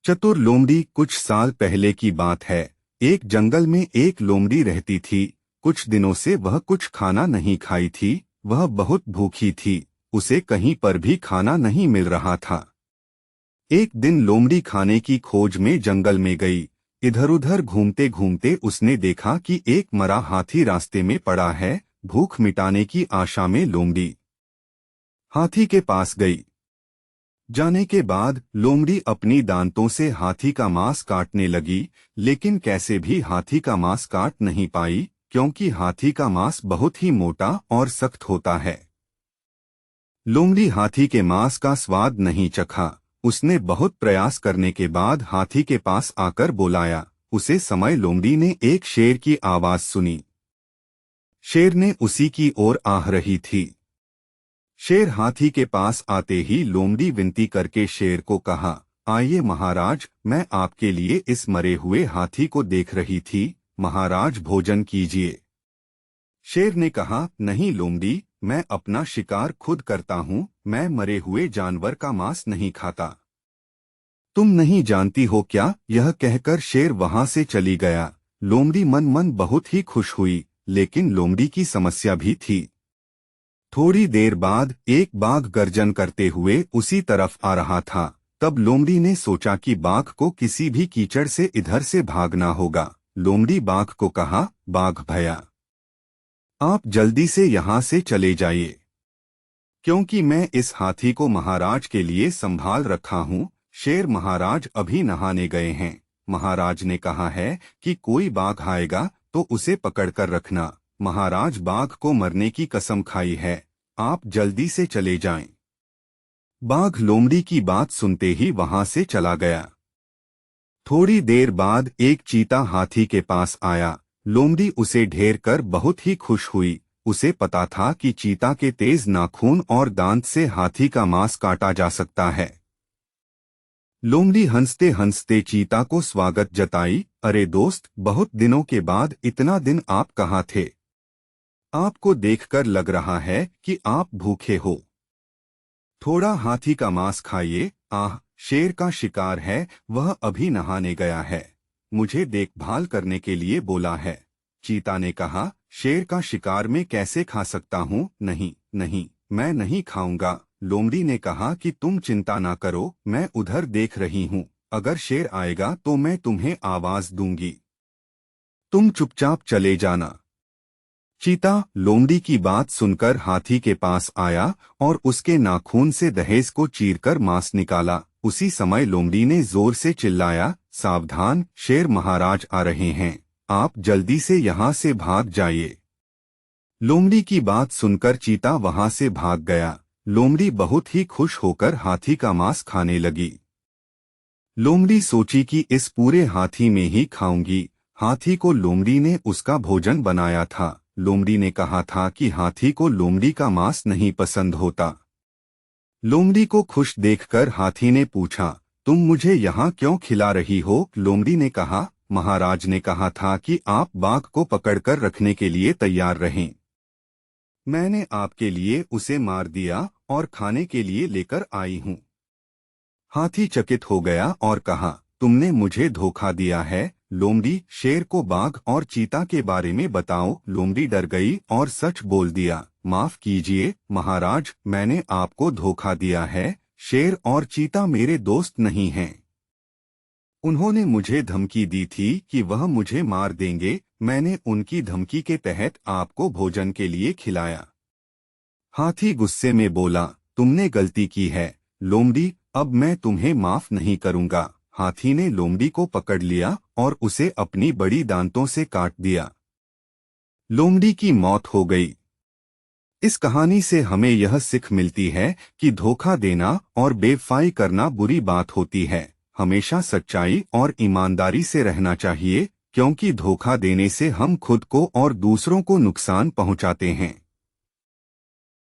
चतुर लोमड़ी। कुछ साल पहले की बात है। एक जंगल में एक लोमड़ी रहती थी। कुछ दिनों से वह कुछ खाना नहीं खाई थी। वह बहुत भूखी थी। उसे कहीं पर भी खाना नहीं मिल रहा था। एक दिन लोमड़ी खाने की खोज में जंगल में गई। इधर उधर घूमते घूमते उसने देखा कि एक मरा हाथी रास्ते में पड़ा है। भूख मिटाने की आशा में लोमड़ी हाथी के पास गई। जाने के बाद लोमड़ी अपनी दांतों से हाथी का मांस काटने लगी, लेकिन कैसे भी हाथी का मांस काट नहीं पाई, क्योंकि हाथी का मांस बहुत ही मोटा और सख्त होता है। लोमड़ी हाथी के मांस का स्वाद नहीं चखा। उसने बहुत प्रयास करने के बाद हाथी के पास आकर बुलाया। उसे समय लोमड़ी ने एक शेर की आवाज सुनी। शेर ने उसी की ओर आह रही थी। शेर हाथी के पास आते ही लोमड़ी विनती करके शेर को कहा, आइए महाराज, मैं आपके लिए इस मरे हुए हाथी को देख रही थी। महाराज भोजन कीजिए। शेर ने कहा, नहीं लोमड़ी, मैं अपना शिकार खुद करता हूँ। मैं मरे हुए जानवर का मांस नहीं खाता। तुम नहीं जानती हो क्या? यह कहकर शेर वहां से चली गया। लोमड़ी मन मन बहुत ही खुश हुई, लेकिन लोमड़ी की समस्या भी थी। थोड़ी देर बाद एक बाघ गर्जन करते हुए उसी तरफ आ रहा था। तब लोमड़ी ने सोचा कि बाघ को किसी भी कीचड़ से इधर से भागना होगा। लोमड़ी बाघ को कहा, बाघ भैया, आप जल्दी से यहाँ से चले जाइए, क्योंकि मैं इस हाथी को महाराज के लिए संभाल रखा हूँ। शेर महाराज अभी नहाने गए हैं। महाराज ने कहा है कि कोई बाघ आएगा तो उसे पकड़कर रखना। महाराज बाघ को मरने की कसम खाई है। आप जल्दी से चले जाएं। बाघ लोमड़ी की बात सुनते ही वहां से चला गया। थोड़ी देर बाद एक चीता हाथी के पास आया। लोमड़ी उसे ढेर कर बहुत ही खुश हुई। उसे पता था कि चीता के तेज नाखून और दांत से हाथी का मांस काटा जा सकता है। लोमड़ी हंसते हंसते चीता को स्वागत जताई। अरे दोस्त, बहुत दिनों के बाद, इतना दिन आप कहाँ थे? आपको देखकर लग रहा है कि आप भूखे हो। थोड़ा हाथी का मांस खाइए। आह, शेर का शिकार है, वह अभी नहाने गया है। मुझे देखभाल करने के लिए बोला है। चीता ने कहा, शेर का शिकार मैं कैसे खा सकता हूँ? नहीं नहीं, मैं नहीं खाऊंगा। लोमड़ी ने कहा कि तुम चिंता ना करो, मैं उधर देख रही हूँ। अगर शेर आएगा तो मैं तुम्हें आवाज दूंगी। तुम चुपचाप चले जाना। चीता लोमड़ी की बात सुनकर हाथी के पास आया और उसके नाखून से दहेज को चीरकर मांस निकाला। उसी समय लोमड़ी ने जोर से चिल्लाया, सावधान, शेर महाराज आ रहे हैं। आप जल्दी से यहाँ से भाग जाइए। लोमड़ी की बात सुनकर चीता वहां से भाग गया। लोमड़ी बहुत ही खुश होकर हाथी का मांस खाने लगी। लोमड़ी सोची कि इस पूरे हाथी में ही खाऊंगी। हाथी को लोमड़ी ने उसका भोजन बनाया था। लोमड़ी ने कहा था कि हाथी को लोमड़ी का मांस नहीं पसंद होता। लोमड़ी को खुश देखकर हाथी ने पूछा, तुम मुझे यहाँ क्यों खिला रही हो? लोमड़ी ने कहा, महाराज ने कहा था कि आप बाघ को पकड़कर रखने के लिए तैयार रहें। मैंने आपके लिए उसे मार दिया और खाने के लिए लेकर आई हूँ। हाथी चकित हो गया और कहा, तुमने मुझे धोखा दिया है। लोमड़ी, शेर को बाघ और चीता के बारे में बताओ। लोमड़ी डर गई और सच बोल दिया, माफ कीजिए महाराज, मैंने आपको धोखा दिया है। शेर और चीता मेरे दोस्त नहीं हैं। उन्होंने मुझे धमकी दी थी कि वह मुझे मार देंगे। मैंने उनकी धमकी के तहत आपको भोजन के लिए खिलाया। हाथी गुस्से में बोला, तुमने गलती की है लोमड़ी, अब मैं तुम्हें माफ नहीं करूंगा। हाथी ने लोमड़ी को पकड़ लिया और उसे अपनी बड़ी दांतों से काट दिया। लोमड़ी की मौत हो गई। इस कहानी से हमें यह सीख मिलती है कि धोखा देना और बेवफाई करना बुरी बात होती है। हमेशा सच्चाई और ईमानदारी से रहना चाहिए, क्योंकि धोखा देने से हम खुद को और दूसरों को नुकसान पहुंचाते हैं।